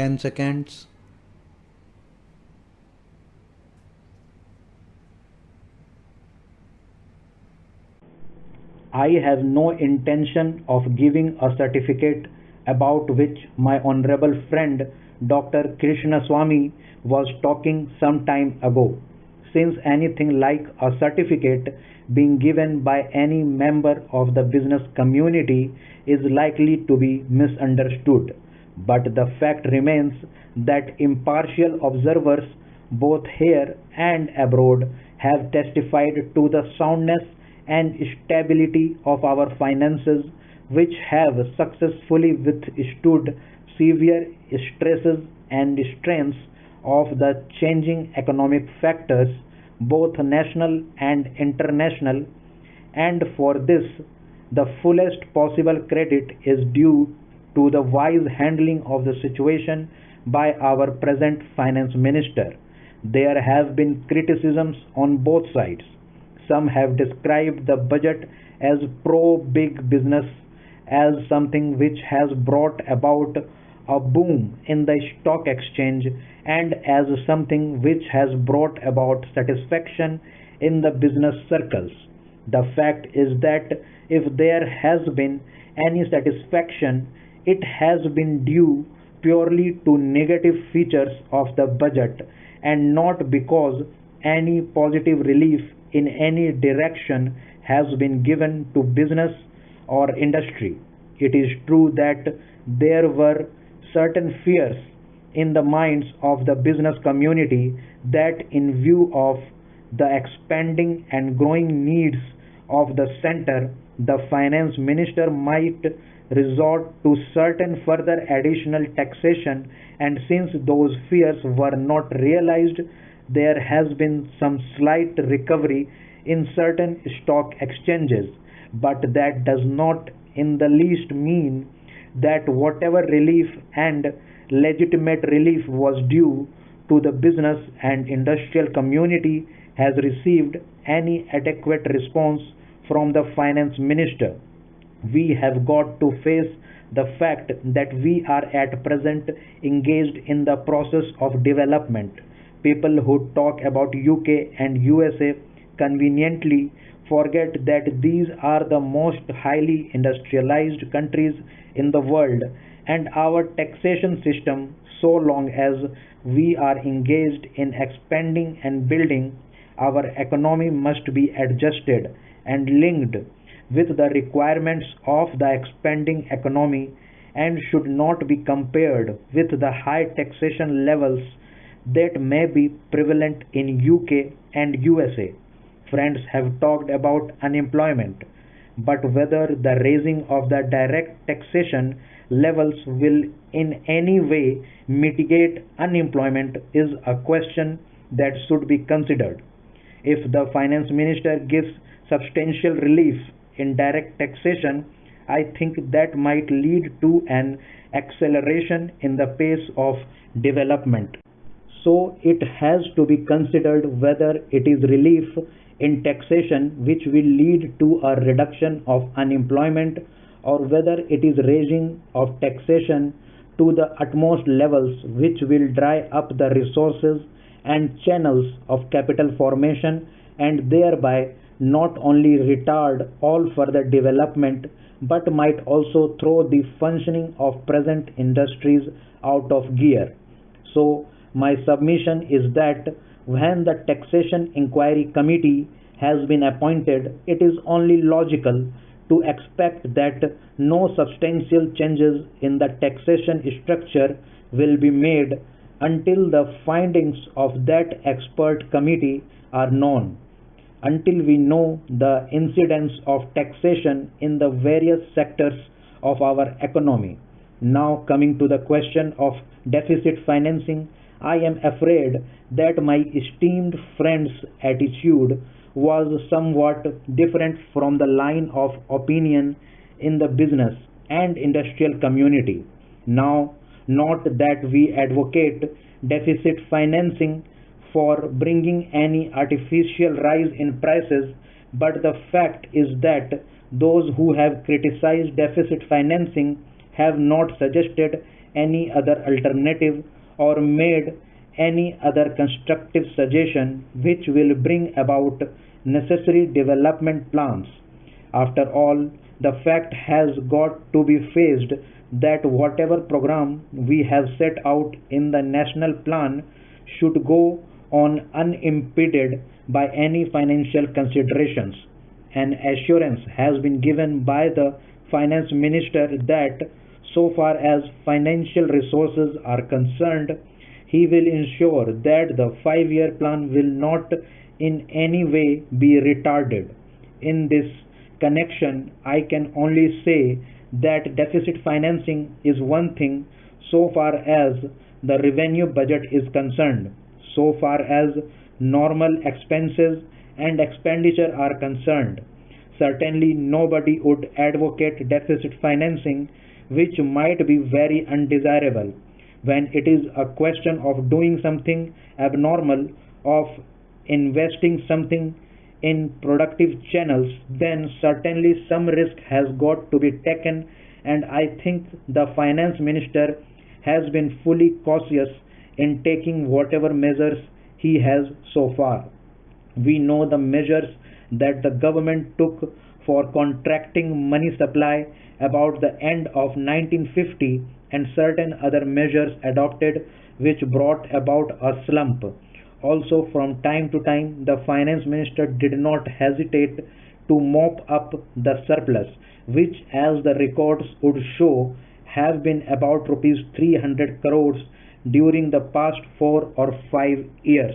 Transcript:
10 seconds. I have no intention of giving a certificate about which my honorable friend Dr. Krishnaswamy was talking some time ago, since anything like a certificate being given by any member of the business community is likely to be misunderstood. But the fact remains that impartial observers, both here and abroad, have testified to the soundness and stability of our finances, which have successfully withstood severe stresses and strains of the changing economic factors, both national and international, and for this the fullest possible credit is due to the wise handling of the situation by our present finance minister. There have been criticisms on both sides. Some have described the budget as pro big business, as something which has brought about a boom in the stock exchange, and as something which has brought about satisfaction in the business circles. The fact is that if there has been any satisfaction, it has been due purely to negative features of the budget, and not because any positive relief in any direction has been given to business or industry. It is true that there were certain fears in the minds of the business community that, in view of the expanding and growing needs of the center, the finance minister might resort to certain further additional taxation, and since those fears were not realized, there has been some slight recovery in certain stock exchanges. But that does not in the least mean that whatever relief and legitimate relief was due to the business and industrial community has received any adequate response from the finance minister. We have got to face the fact that we are at present engaged in the process of development. People who talk about UK and USA conveniently forget that these are the most highly industrialized countries in the world, and our taxation system, so long as we are engaged in expanding and building our economy, must be adjusted and linked with the requirements of the expanding economy, and should not be compared with the high taxation levels that may be prevalent in UK and USA. Friends have talked about unemployment, but whether the raising of the direct taxation levels will in any way mitigate unemployment is a question that should be considered. If the finance minister gives substantial relief in direct taxation, I think that might lead to an acceleration in the pace of development. So it has to be considered whether it is relief in taxation which will lead to a reduction of unemployment, or whether it is raising of taxation to the utmost levels which will dry up the resources and channels of capital formation, and thereby not only retard all further development but might also throw the functioning of present industries out of gear. So, my submission is that when the Taxation Inquiry Committee has been appointed, it is only logical to expect that no substantial changes in the taxation structure will be made until the findings of that expert committee are known, until we know the incidence of taxation in the various sectors of our economy. Now, coming to the question of deficit financing, I am afraid that my esteemed friend's attitude was somewhat different from the line of opinion in the business and industrial community. Now, not that we advocate deficit financing for bringing any artificial rise in prices, but the fact is that those who have criticized deficit financing have not suggested any other alternative or made any other constructive suggestion which will bring about necessary development plans. After all, the fact has got to be faced that whatever program we have set out in the national plan should go on unimpeded by any financial considerations. An assurance has been given by the finance minister that so far as financial resources are concerned, he will ensure that the 5-year plan will not in any way be retarded. In this connection, I can only say that deficit financing is one thing so far as the revenue budget is concerned. So far as normal expenses and expenditure are concerned, certainly nobody would advocate deficit financing, which might be very undesirable. When it is a question of doing something abnormal, of investing something in productive channels, then certainly some risk has got to be taken, and I think the finance minister has been fully cautious in taking whatever measures he has so far. We know the measures that the government took for contracting money supply about the end of 1950 and certain other measures adopted which brought about a slump. Also, from time to time, the finance minister did not hesitate to mop up the surplus, which, as the records would show, have been about rupees 300 crores during the past 4 or 5 years.